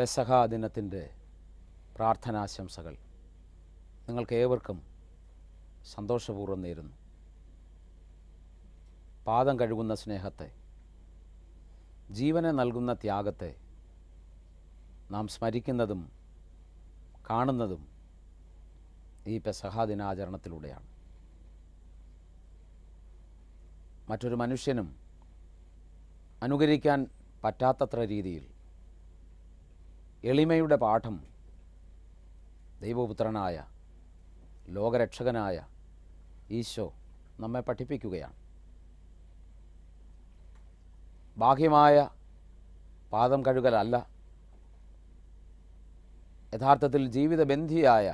പെസഹ ദിനത്തിൻ്റെ പ്രാർത്ഥനാശംസകൾ നിങ്ങൾക്ക് ഏവർക്കും സന്തോഷപൂർവ്വം നേരുന്നു. പാദം കഴുകുന്ന സ്നേഹത്തെ, ജീവനെ നൽകുന്ന ത്യാഗത്തെ നാം സ്മരിക്കുന്നതും കാണുന്നതും ഈ പെസഹ ദിനാചരണത്തിലൂടെയാണ്. മറ്റൊരു മനുഷ്യനും അനുകരിക്കാൻ പറ്റാത്തത്ര രീതിയിൽ എളിമയുടെ പാഠം ദൈവപുത്രനായ ലോകരക്ഷകനായ ഈശോ നമ്മെ പഠിപ്പിക്കുകയാണ്. ബാഹ്യമായ പാദം കഴുകലല്ല, യഥാർത്ഥത്തിൽ ജീവിതബന്ധിയായ,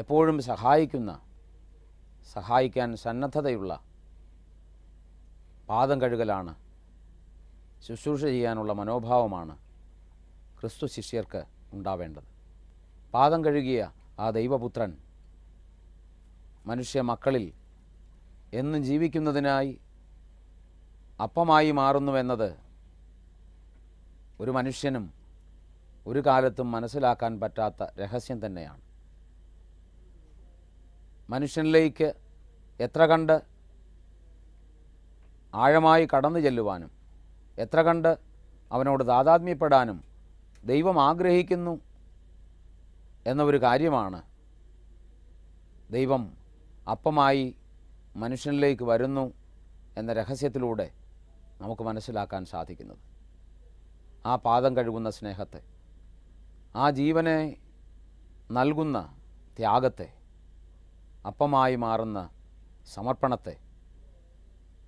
എപ്പോഴും സഹായിക്കാൻ സന്നദ്ധതയുള്ള പാദം കഴുകലാണ്, ശുശ്രൂഷ ചെയ്യാനുള്ള മനോഭാവമാണ് ക്രിസ്തു ശിഷ്യർക്ക് ഉണ്ടാവേണ്ടത്. പാദം കഴുകിയ ആ ദൈവപുത്രൻ മനുഷ്യ മക്കളിൽ എന്നും ജീവിക്കുന്നതിനായി അപ്പമായി മാറുന്നുവെന്നത് ഒരു മനുഷ്യനും ഒരു കാലത്തും മനസ്സിലാക്കാൻ പറ്റാത്ത രഹസ്യം തന്നെയാണ്. മനുഷ്യനിലേക്ക് എത്ര കണ്ട് ആഴമായി കടന്നു ചെല്ലുവാനും എത്ര കണ്ട് അവനോട് താതാത്മ്യപ്പെടാനും ദൈവം ആഗ്രഹിക്കുന്നു എന്ന ഒരു കാര്യമാണ് ദൈവം അപ്പമായി മനുഷ്യനിലേക്ക് വരുന്നു എന്ന രഹസ്യത്തിലൂടെ നമുക്ക് മനസ്സിലാക്കാൻ സാധിക്കുന്നത്. ആ പാദം കഴുകുന്ന സ്നേഹത്തെ, ആ ജീവനെ നൽകുന്ന ത്യാഗത്തെ, അപ്പമായി മാറുന്ന സമർപ്പണത്തെ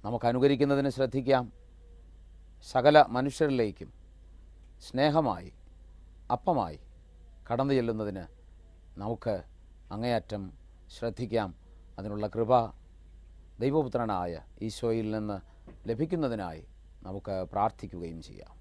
നമുക്ക് അനുകരിക്കുന്നതിന് ശ്രദ്ധിക്കാം. സകല മനുഷ്യരിലേക്കും സ്നേഹമായി, അപ്പമായി കടന്നു ചെല്ലുന്നതിന് നമുക്ക് അങ്ങേയറ്റം ശ്രദ്ധിക്കാം. അതിനുള്ള കൃപ ദൈവപുത്രനായ ഈശോയിൽ നിന്ന് ലഭിക്കുന്നതിനായി നമുക്ക് പ്രാർത്ഥിക്കുകയും ചെയ്യാം.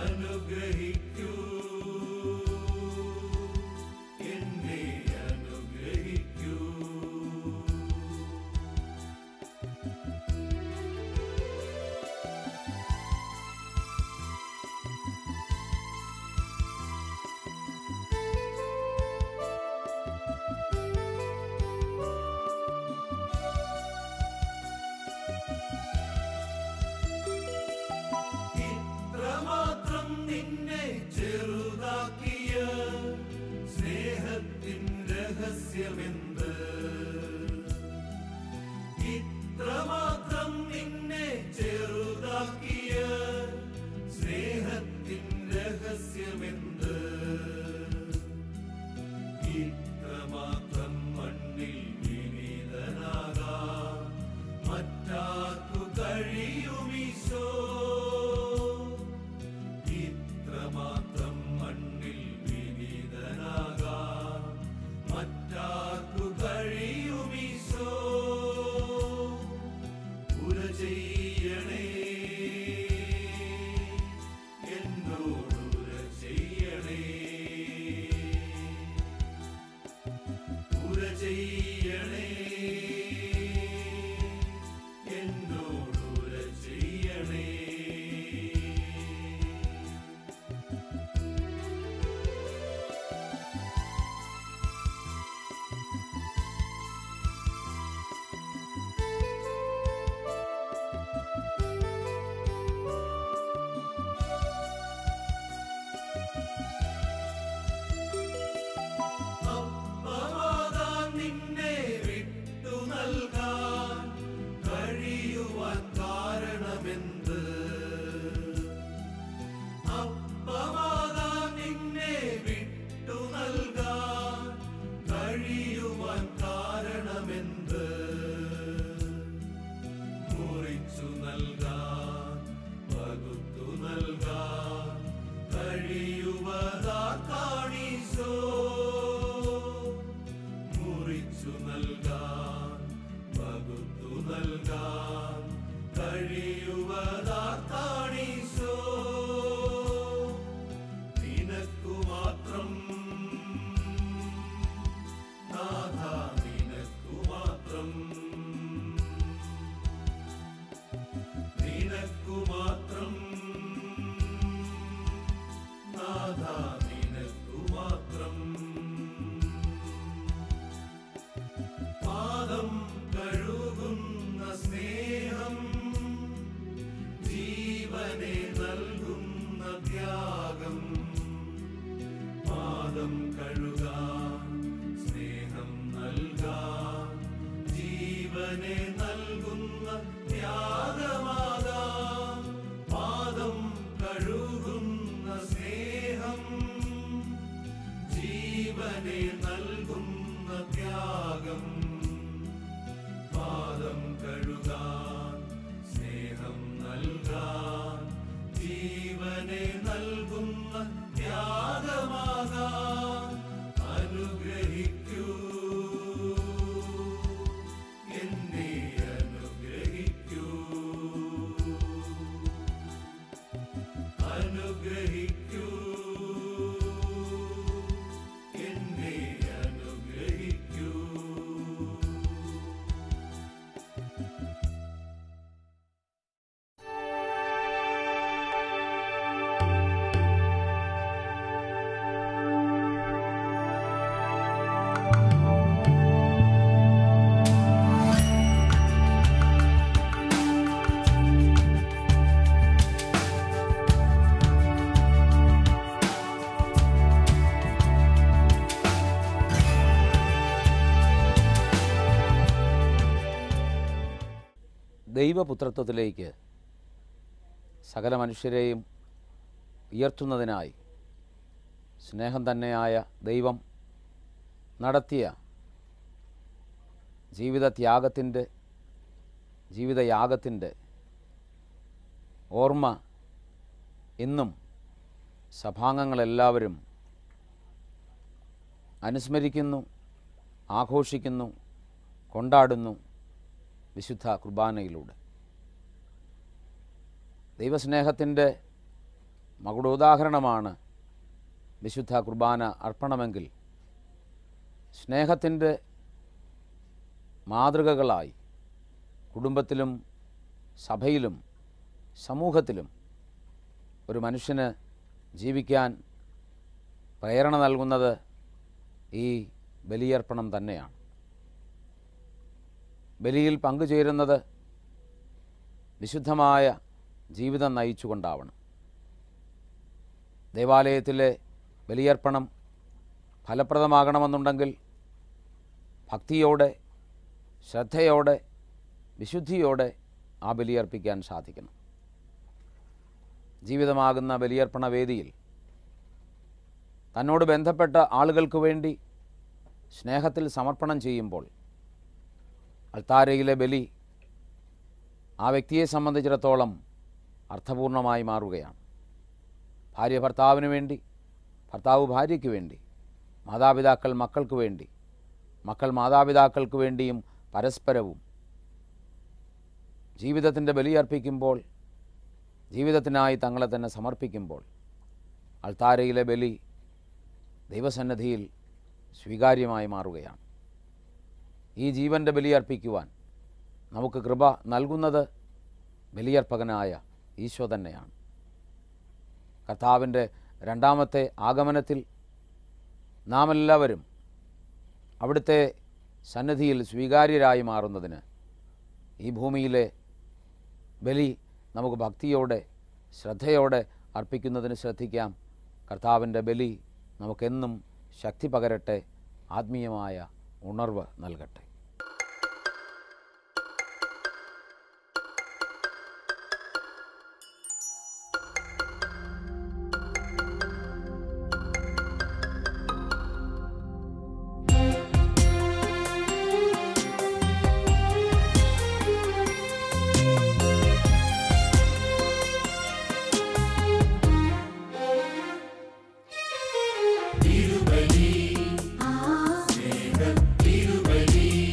അനുഗ്രഹിക്കൂ എന്നെ നൽകാൻ കഴിയുവതാർത്താണീശോ. നിനക്കു മാത്രം നാഥ, നിനക്കു മാത്രം, നിനക്കു മാത്രം നാഥ, നിനക്കു മാത്രം. പാദം കഴുകുന്ന സ്നേഹം, ജീവനെ നൽകുന്ന ത്യാഗം. പാദം കഴുകാൻ സ്നേഹം നൽകാൻ ജീവനെ നൽകുന്ന ത്യാഗമാകാം. പാദം കഴുകുന്ന സ്നേഹം, ജീവനെ നൽകുന്ന ത്യാഗം. പാദം കഴുകാൻ സ്നേഹം നൽകാൻ ജീവനെ നൽകുന്ന ത്യാഗമാകാൻ. അനുഗ്രഹിക്കൂ എന്നെ, അനുഗ്രഹിക്കൂ, അനുഗ്രഹിക്കൂ എന്നെ, അനുഗ്രഹിക്കൂ. ദൈവപുത്രത്വത്തിലേക്ക് സകല മനുഷ്യരെയും ഉയർത്തുന്നതിനായി സ്നേഹം തന്നെയായ ദൈവം നടത്തിയ ജീവിതയാഗത്തിൻ്റെ ഓർമ്മ ഇന്നും സഭാംഗങ്ങളെല്ലാവരും അനുസ്മരിക്കുന്നു, ആഘോഷിക്കുന്നു, കൊണ്ടാടുന്നു വിശുദ്ധ കുർബാനയിലൂടെ. ദൈവസ്നേഹത്തിൻ്റെ മകുടോദാഹരണമാണ് വിശുദ്ധ കുർബാന അർപ്പണമെങ്കിൽ സ്നേഹത്തിൻ്റെ മാതൃകകളായി കുടുംബത്തിലും സഭയിലും സമൂഹത്തിലും ഒരു മനുഷ്യന് ജീവിക്കാൻ പ്രേരണ നൽകുന്നത് ഈ ബലിയർപ്പണം തന്നെയാണ്. ബലിയിൽ പങ്കുചേരുന്നത് വിശുദ്ധമായ ജീവിതം നയിച്ചുകൊണ്ടാവണം. ദേവാലയത്തിലെ ബലിയർപ്പണം ഫലപ്രദമാകണമെന്നുണ്ടെങ്കിൽ ഭക്തിയോടെ, ശ്രദ്ധയോടെ, വിശുദ്ധിയോടെ ആ ബലിയർപ്പിക്കാൻ സാധിക്കണം. ജീവിതമാകുന്ന ബലിയർപ്പണ വേദിയിൽ തന്നോട് ബന്ധപ്പെട്ട ആളുകൾക്ക് വേണ്ടി സ്നേഹത്തിൽ സമർപ്പണം ചെയ്യുമ്പോൾ അൾത്താരയിലെ ബലി ആ വ്യക്തിയെ സംബന്ധിച്ചിടത്തോളം അർത്ഥപൂർണമായി മാറുകയാണ്. ഭാര്യ ഭർത്താവിന് വേണ്ടി, ഭർത്താവ് ഭാര്യയ്ക്ക് വേണ്ടി, മാതാപിതാക്കൾ മക്കൾക്ക് വേണ്ടി, മക്കൾ മാതാപിതാക്കൾക്ക് വേണ്ടിയും പരസ്പരവും ജീവിതത്തിൻ്റെ ബലിയർപ്പിക്കുമ്പോൾ, ജീവിതത്തിനായി തങ്ങളെ തന്നെ സമർപ്പിക്കുമ്പോൾ അൾത്താരയിലെ ബലി ദൈവസന്നിധിയിൽ സ്വീകാര്യമായി മാറുകയാണ്. ഈ ജീവൻ്റെ ബലിയർപ്പിക്കുവാൻ നമുക്ക് കൃപ നൽകുന്നത് ബലിയർപ്പകനായ ഈശോ തന്നെയാണ്. കർത്താവിൻ്റെ രണ്ടാമത്തെ ആഗമനത്തിൽ നാം എല്ലാവരും അവിടുത്തെ സന്നിധിയിൽ സ്വീകാര്യരായി മാറുന്നതിന് ഈ ഭൂമിയിലെ ബലി നമുക്ക് ഭക്തിയോടെ, ശ്രദ്ധയോടെ അർപ്പിക്കുന്നതിന് ശ്രദ്ധിക്കാം. കർത്താവിൻ്റെ ബലി നമുക്കെന്നും ശക്തി പകരട്ടെ, ആത്മീയമായ ഉണർവ് നൽകട്ടെ. തിരുബലി, സ്നേഹ തിരുബലി.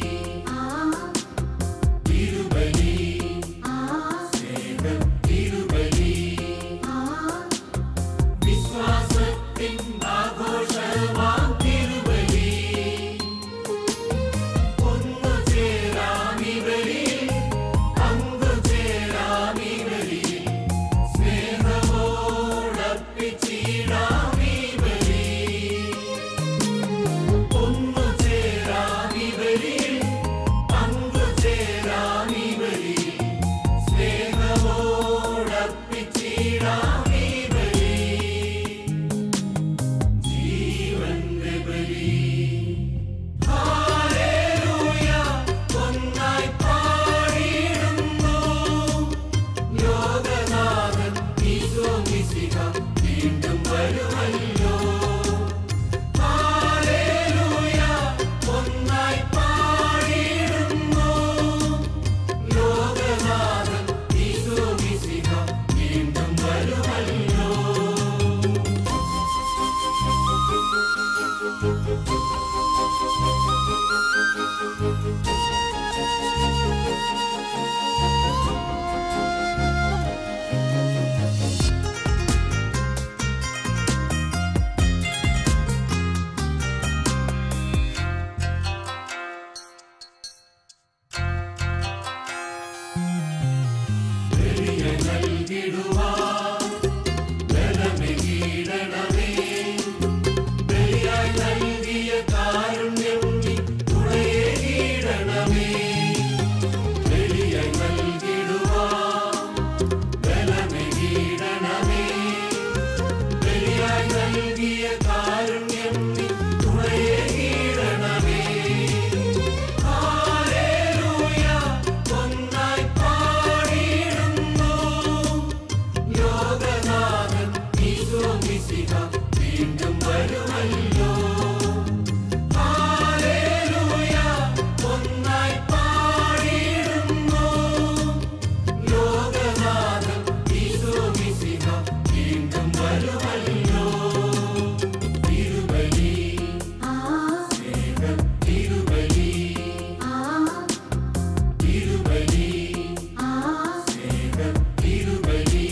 നൽകിടുവാൻ ബലമേകിടണമേ. ബലിയായി നൽകിയ കാരുണ്യം നീ തുണയേകിടണമേ. ബലിയായി നൽകിടുവാൻ ബലമേകിടണമേ. ബലിയായി നൽകിയ കാരുണ്യം നീ തുണയേകിടണമേ. ഹല്ലേലൂയ ഒന്നായി പാടിയിടുന്നു ലോകനാഥൻ ഈശോ മിശിഹ വീണ്ടും വരുമല്ലോ. ഹല്ലേലൂയ ഒന്നായി പാടിയിടുന്നു ലോകനാഥൻ ഈശോ മിശിഹ വീണ്ടും വരുമല്ലോ. തിരുബലി സ്നേഹ തിരുബലി തിരുബലി സ്നേഹ തിരുബലി.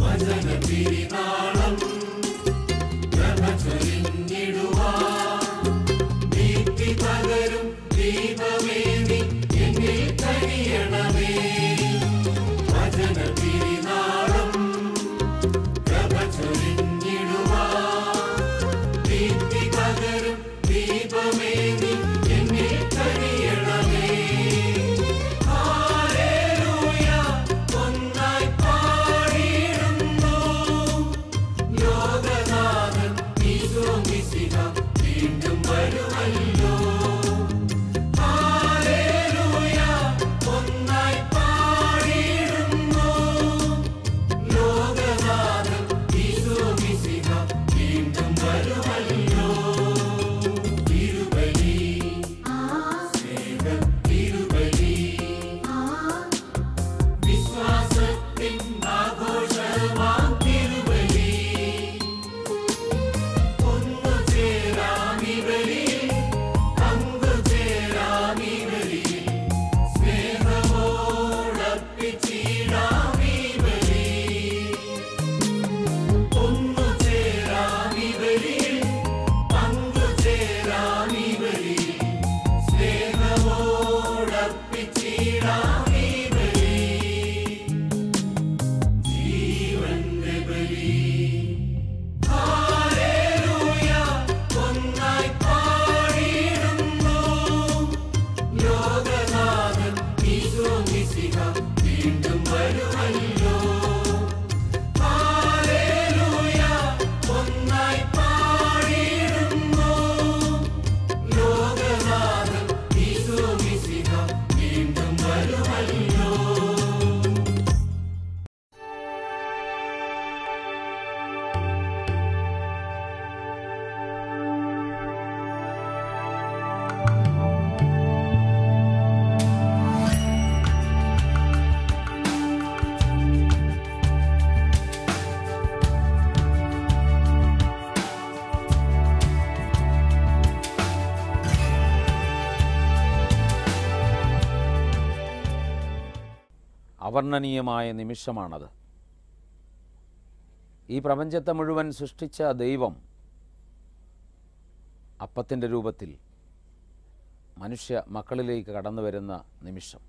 വചന തിരുനാളം പ്രഭ ചൊരിഞ്ഞിടുവാൻ ദീപ്തി പകരും ദീപമേ നീ എന്നിൽ കനിയണമേ. വചന തിരുനാളം പ്രഭ ചൊരിഞ്ഞിടുവാൻ ദീപ്തി പകരും ദീപമേ നീ എന്നിൽ കനിയണമേ. ഹല്ലേലൂയ ഒന്നായി പാടിയിടുന്നു ലോകനാഥൻ ഈശോ മിശിഹ വീണ്ടും വരുമല്ലോ. ഹല്ലേലൂയ ഒന്നായി പാടിയിടുന്നു ലോകനാഥൻ ഈശോ മിശിഹ വീണ്ടും വരുമല്ലോ. തിരുബലി സ്നേഹ തിരുബലി വിശ്വാസത്തിൻ ആഘോഷമാം തിരുബലി. ഒന്നു ചേരാമി ബലിയിൽ പങ്കുചേരാമി ബലിയിൽ സ്നേഹമോടർപ്പിച്ചിടാമി ബലി. ഒന്നു ചേരാമി ബലിയിൽ പങ്കുചേരാമി ബലിയിൽ സ്നേഹമോടർപ്പിച്ചിടാമി ബലി. ജീവന്റെ ബലി. ഹല്ലേലൂയ ഒന്നായി പാടിയിടുന്നു ലോകനാഥൻ ഈശോ മിശിഹ വീണ്ടും വരുമല്ലോ. ഹല്ലേലൂയ ഒന്നായി പാടിയിടുന്നു ലോകനാഥൻ ഈശോ മിശിഹ വീണ്ടും വരുമല്ലോ. അവർണ്ണനീയമായ നിമിഷമാണത്. ഈ പ്രപഞ്ചത്തെ മുഴുവൻ സൃഷ്ടിച്ച ദൈവം അപ്പത്തിൻ്റെ രൂപത്തിൽ മനുഷ്യ മക്കളിലേക്ക് കടന്നു വരുന്ന നിമിഷം.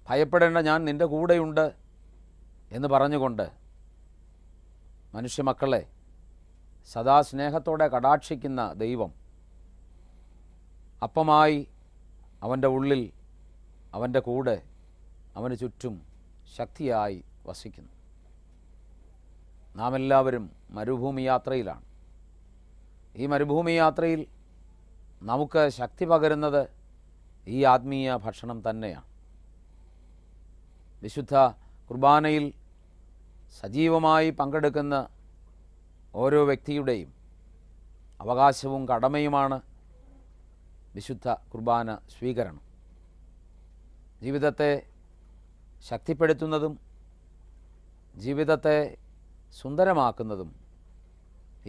ഭയപ്പെടേണ്ട, ഞാൻ നിൻ്റെ കൂടെയുണ്ട് എന്ന് പറഞ്ഞുകൊണ്ട് മനുഷ്യമക്കളെ സദാ സ്നേഹത്തോടെ കടാക്ഷിക്കുന്ന ദൈവം അപ്പമായി അവൻ്റെ ഉള്ളിൽ, അവൻ്റെ കൂടെ, അവന് ചുറ്റും ശക്തിയായി വസിക്കുന്നു. നാം എല്ലാവരും മരുഭൂമി യാത്രയിലാണ്. ഈ മരുഭൂമി യാത്രയിൽ നമുക്ക് ശക്തി പകരുന്നത് ഈ ആത്മീയ ഭക്ഷണം തന്നെയാണ്. വിശുദ്ധ കുർബാനയിൽ സജീവമായി പങ്കെടുക്കുന്ന ഓരോ വ്യക്തിയുടെയും അവകാശവും കടമയുമാണ് വിശുദ്ധ കുർബാന സ്വീകരണം. ജീവിതത്തെ ശക്തിപ്പെടുത്തുന്നതും ജീവിതത്തെ സുന്ദരമാക്കുന്നതും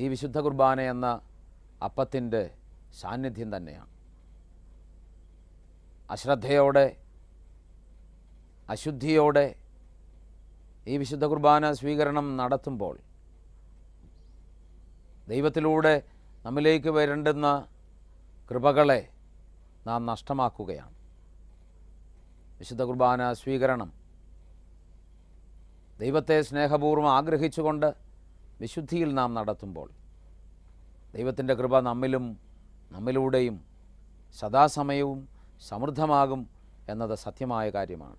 ഈ വിശുദ്ധ കുർബാന എന്ന അപ്പത്തിൻ്റെ സാന്നിധ്യം തന്നെയാണ്. അശ്രദ്ധയോടെ, അശുദ്ധിയോടെ ഈ വിശുദ്ധ കുർബാന സ്വീകരണം നടത്തുമ്പോൾ ദൈവത്തിലൂടെ നമ്മിലേക്ക് വരേണ്ടുന്ന കൃപകളെ നാം നഷ്ടമാക്കുകയാണ്. വിശുദ്ധ കുർബാന സ്വീകരണം ദൈവത്തെ സ്നേഹപൂർവ്വം ആഗ്രഹിച്ചുകൊണ്ട് വിശുദ്ധിയിൽ നാം നടത്തുമ്പോൾ ദൈവത്തിൻ്റെ കൃപ നമ്മിലൂടെയും സദാസമയവും സമൃദ്ധമാകും എന്നത് സത്യമായ കാര്യമാണ്.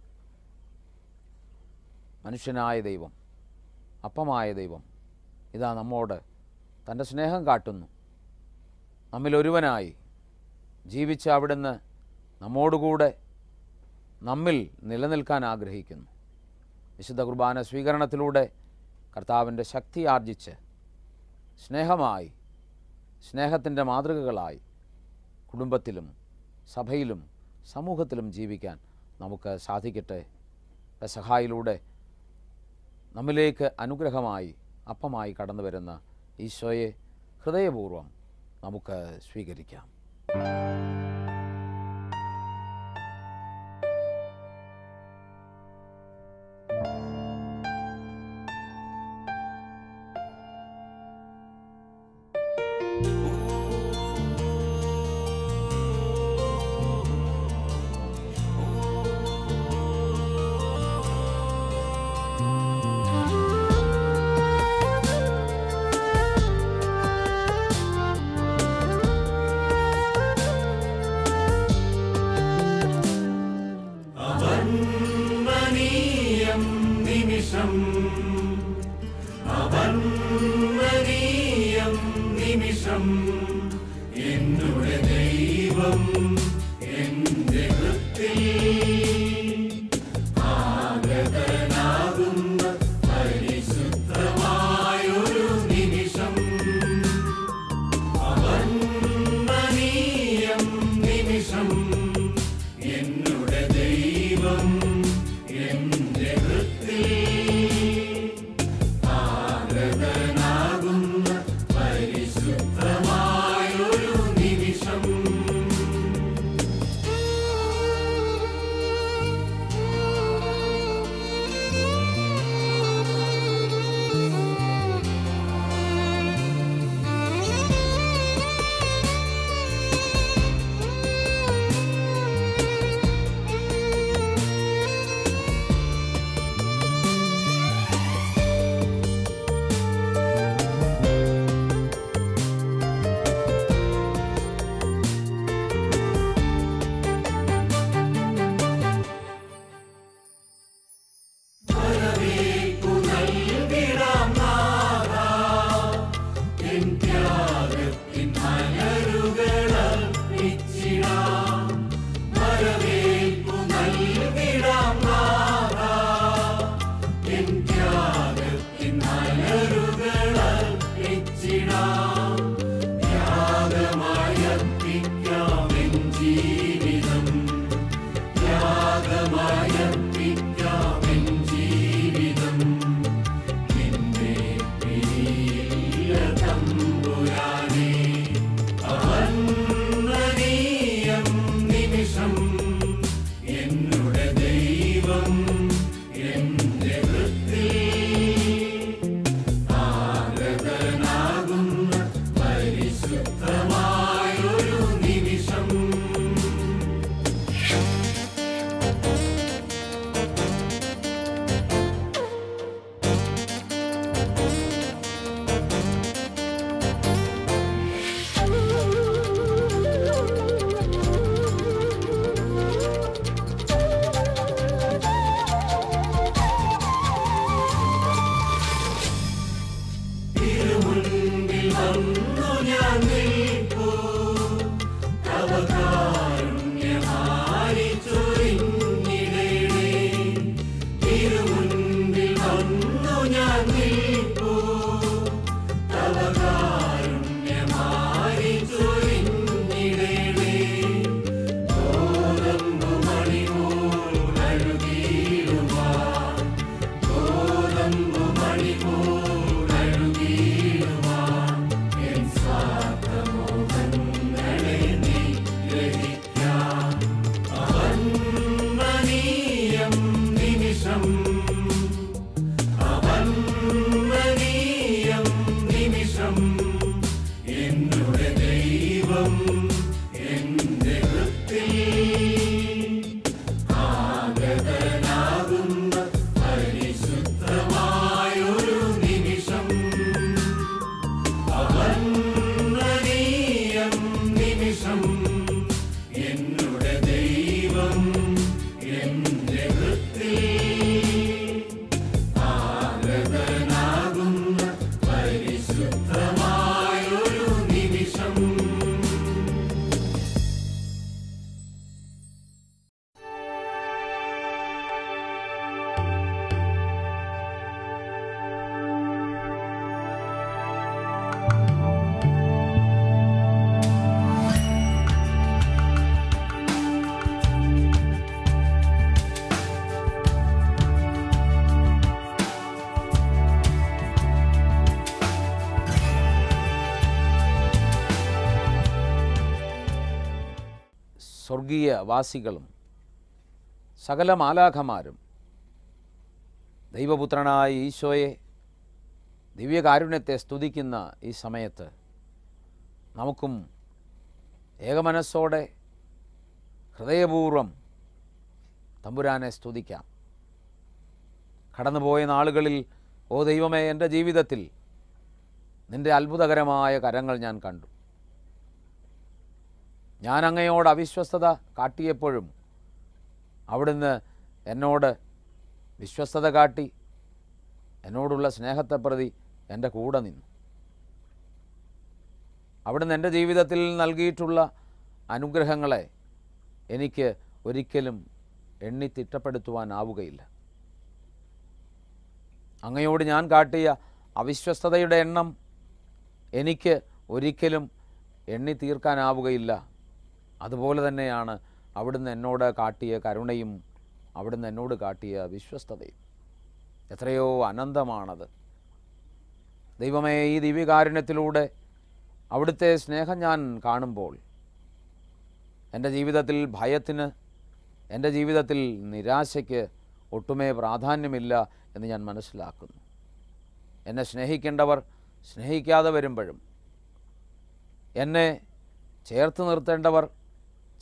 മനുഷ്യനായ ദൈവം, അപ്പമായ ദൈവം ഇതാ നമ്മോട് തൻ്റെ സ്നേഹം കാട്ടുന്നു. നമ്മിലൊരുവനായി ജീവിച്ച അവിടുന്ന് നമ്മോടുകൂടെ നമ്മിൽ നിലനിൽക്കാൻ ആഗ്രഹിക്കുന്നു. വിശുദ്ധ കുർബാന സ്വീകരണത്തിലൂടെ കർത്താവിൻ്റെ ശക്തി ആർജിച്ച് സ്നേഹമായി, സ്നേഹത്തിൻ്റെ മാതൃകകളായി കുടുംബത്തിലും സഭയിലും സമൂഹത്തിലും ജീവിക്കാൻ നമുക്ക് സാധിക്കട്ടെ. പെസഹായിലൂടെ നമ്മിലേക്ക് അനുഗ്രഹമായി അപ്പമായി കടന്നു വരുന്ന ഈശോയെ ഹൃദയപൂർവ്വം നമുക്ക് സ്വീകരിക്കാം. Lambo സ്വർഗീയ വാസികളും സകല മാലാഖമാരും ദൈവപുത്രനായ ഈശോയെ, ദിവ്യകാരുണ്യത്തെ സ്തുതിക്കുന്ന ഈ സമയത്ത് നമുക്കും ഏകമനസ്സോടെ ഹൃദയപൂർവ്വം തമ്പുരാനെ സ്തുതിക്കാം. കടന്നുപോയ നാളുകളിൽ, ഓ ദൈവമേ, എൻ്റെ ജീവിതത്തിൽ നിൻ്റെ അത്ഭുതകരമായ കരങ്ങൾ ഞാൻ കണ്ടു. ഞാൻ അങ്ങയോട് അവിശ്വസ്തത കാട്ടിയപ്പോഴും അവിടുന്ന് എന്നോട് വിശ്വസ്തത കാട്ടി എന്നോടുള്ള സ്നേഹത്തെ പ്രതി എൻ്റെ കൂടെ നിന്നു. അവിടുന്ന് എൻ്റെ ജീവിതത്തിൽ നൽകിയിട്ടുള്ള അനുഗ്രഹങ്ങളെ എനിക്ക് ഒരിക്കലും എണ്ണിത്തിട്ടപ്പെടുത്തുവാനാവുകയില്ല. അങ്ങയോട് ഞാൻ കാട്ടിയ അവിശ്വസ്തതയുടെ എണ്ണം എനിക്ക് ഒരിക്കലും എണ്ണി തീർക്കാനാവുകയില്ല. അതുപോലെ തന്നെയാണ് അവിടുന്ന് എന്നോട് കാട്ടിയ കരുണയും അവിടുന്ന് എന്നോട് കാട്ടിയ വിശ്വസ്തതയും. എത്രയോ അനന്തമാണത്. ദൈവമേ, ഈ ദിവ്യകാരുണ്യത്തിലൂടെ അവിടുത്തെ സ്നേഹം ഞാൻ കാണുമ്പോൾ എൻ്റെ ജീവിതത്തിൽ ഭയത്തിന്, എൻ്റെ ജീവിതത്തിൽ നിരാശയ്ക്ക് ഒട്ടുമേ പ്രാധാന്യമില്ല എന്ന് ഞാൻ മനസ്സിലാക്കുന്നു. എന്നെ സ്നേഹിക്കേണ്ടവർ സ്നേഹിക്കാതെ വരുമ്പോഴും, എന്നെ ചേർത്ത് നിർത്തേണ്ടവർ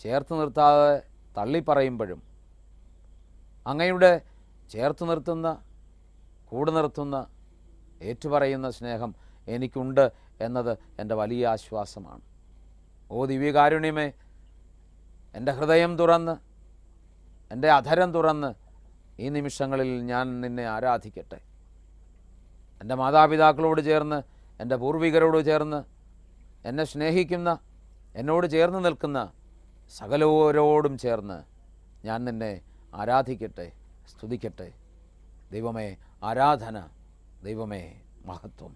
ചേർത്ത് നിർത്താതെ തള്ളിപ്പറയുമ്പോഴും, അങ്ങയുടെ ചേർത്ത് നിർത്തുന്ന, കൂടെ നിർത്തുന്ന, ഏറ്റുപറയുന്ന സ്നേഹം എനിക്കുണ്ട് എന്നത് എൻ്റെ വലിയ ആശ്വാസമാണ്. ഓ ദിവ്യകാരുണ്യമേ, എൻ്റെ ഹൃദയം തുറന്ന്, എൻ്റെ അധരം തുറന്ന് ഈ നിമിഷങ്ങളിൽ ഞാൻ നിന്നെ ആരാധിക്കട്ടെ. എൻ്റെ മാതാപിതാക്കളോട് ചേർന്ന്, എൻ്റെ പൂർവികരോട് ചേർന്ന്, എന്നെ സ്നേഹിക്കുന്ന, എന്നോട് ചേർന്ന് നിൽക്കുന്ന സകലരോടും ചേർന്ന് ഞാൻ നിന്നെ ആരാധിക്കട്ടെ, സ്തുതിക്കട്ടെ. ദൈവമേ ആരാധന, ദൈവമേ മഹത്വം.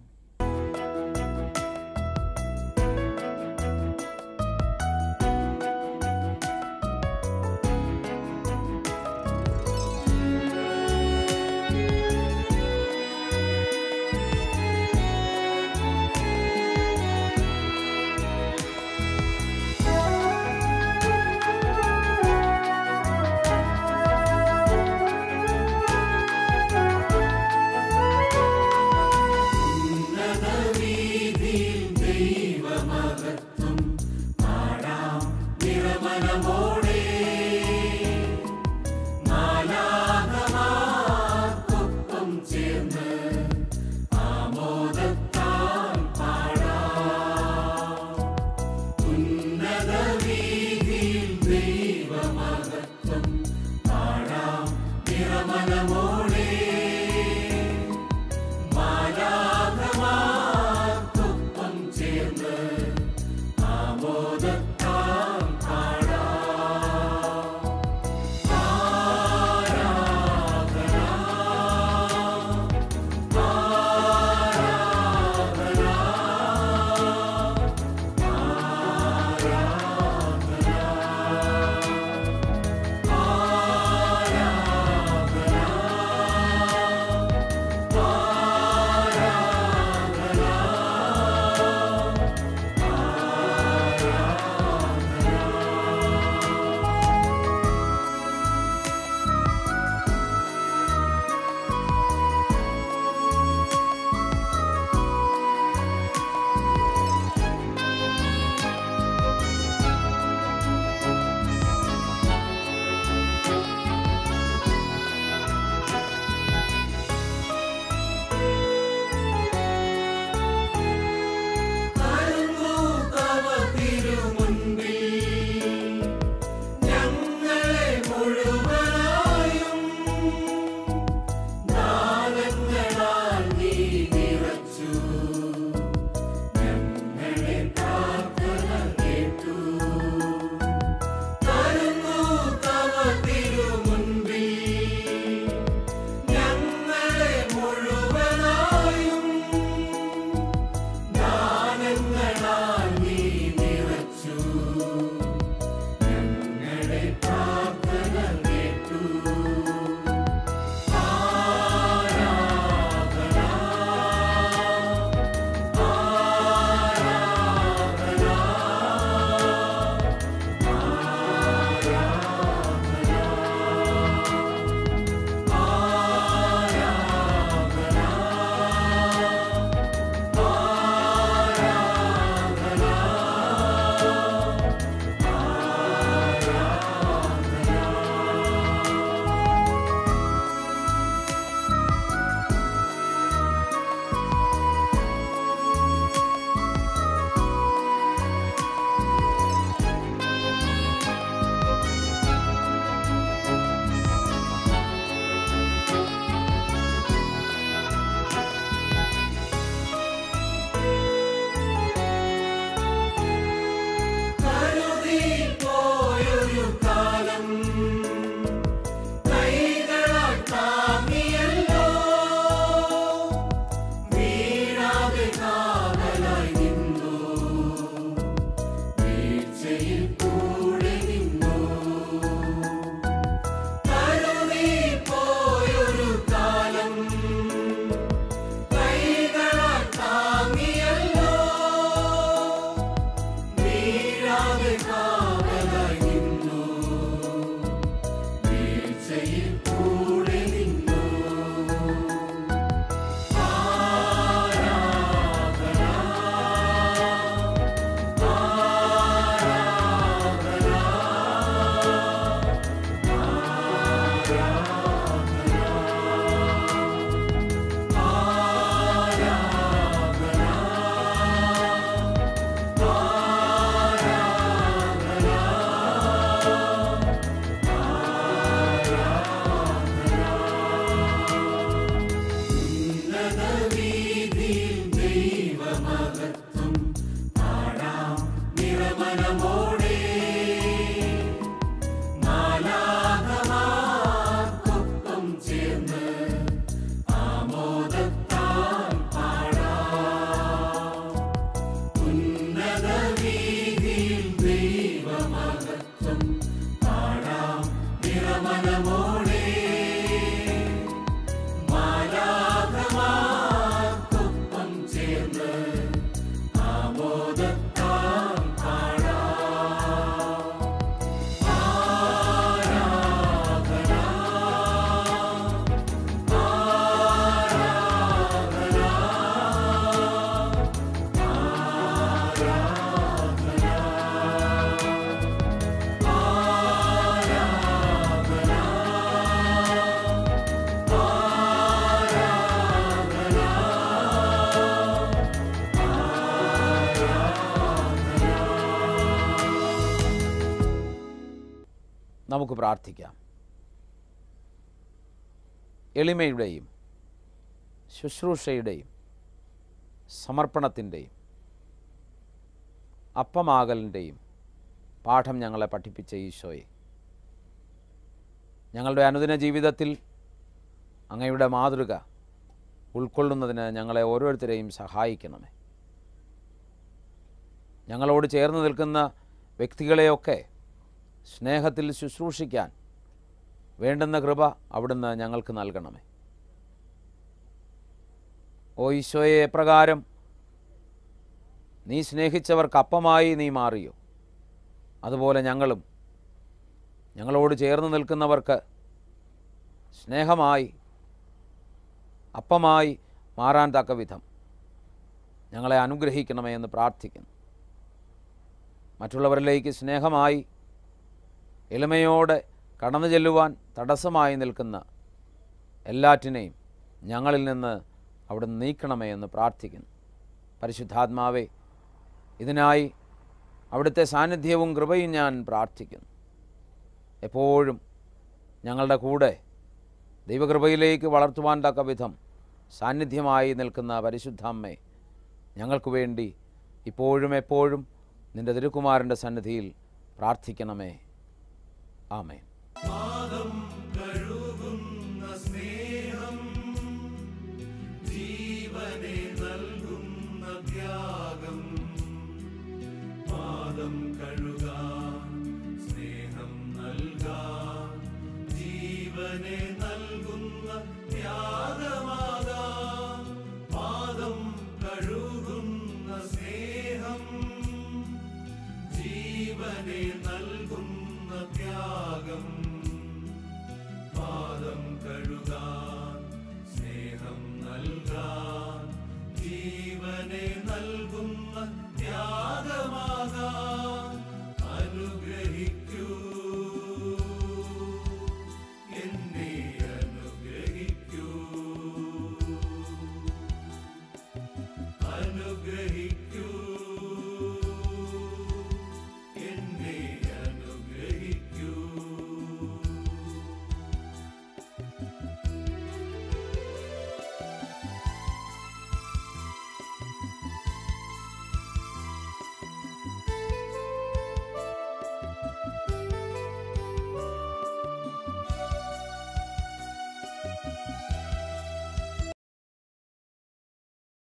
നമുക്ക് പ്രാർത്ഥിക്കാം. എളിമയുടെയും ശുശ്രൂഷയുടെയും സമർപ്പണത്തിൻ്റെയും അപ്പമാകലിൻ്റെയും പാഠം ഞങ്ങളെ പഠിപ്പിച്ച ഈശോയെ, ഞങ്ങളുടെ അനുദിന ജീവിതത്തിൽ അങ്ങയുടെ മാതൃക ഉൾക്കൊള്ളുന്നതിന് ഞങ്ങളെ ഓരോരുത്തരെയും സഹായിക്കണമേ. ഞങ്ങളോട് ചേർന്ന് നിൽക്കുന്ന വ്യക്തികളെയൊക്കെ സ്നേഹത്തിൽ ശുശ്രൂഷിക്കാൻ വേണ്ടുന്ന കൃപ അവിടുന്ന് ഞങ്ങൾക്ക് നൽകണമേ. ഓ ഈശോയെ, എപ്രകാരം നീ സ്നേഹിച്ചവർക്ക് അപ്പമായി നീ മാറിയോ, അതുപോലെ ഞങ്ങളും ഞങ്ങളോട് ചേർന്ന് നിൽക്കുന്നവർക്ക് സ്നേഹമായി അപ്പമായി മാറാൻ തക്ക വിധം ഞങ്ങളെ അനുഗ്രഹിക്കണമേ എന്ന് പ്രാർത്ഥിക്കുന്നു. മറ്റുള്ളവരിലേക്ക് സ്നേഹമായി എളിമയോടെ കടന്നു ചെല്ലുവാൻ തടസ്സമായി നിൽക്കുന്ന എല്ലാറ്റിനെയും ഞങ്ങളിൽ നിന്ന് അവിടെ നീക്കണമേ എന്ന് പ്രാർത്ഥിക്കുന്നു. പരിശുദ്ധാത്മാവേ, ഇതിനായി അവിടുത്തെ സാന്നിധ്യവും കൃപയും ഞാൻ പ്രാർത്ഥിക്കുന്നു. എപ്പോഴും ഞങ്ങളുടെ കൂടെ ദൈവകൃപയിലേക്ക് വളർത്തുവാൻ തക്ക വിധം സാന്നിധ്യമായി നിൽക്കുന്ന പരിശുദ്ധാമ്മേ, ഞങ്ങൾക്ക് വേണ്ടി ഇപ്പോഴും എപ്പോഴും നിൻ്റെ തിരുക്കുമാരൻ്റെ സന്നിധിയിൽ പ്രാർത്ഥിക്കണമേ. ആമേൻ.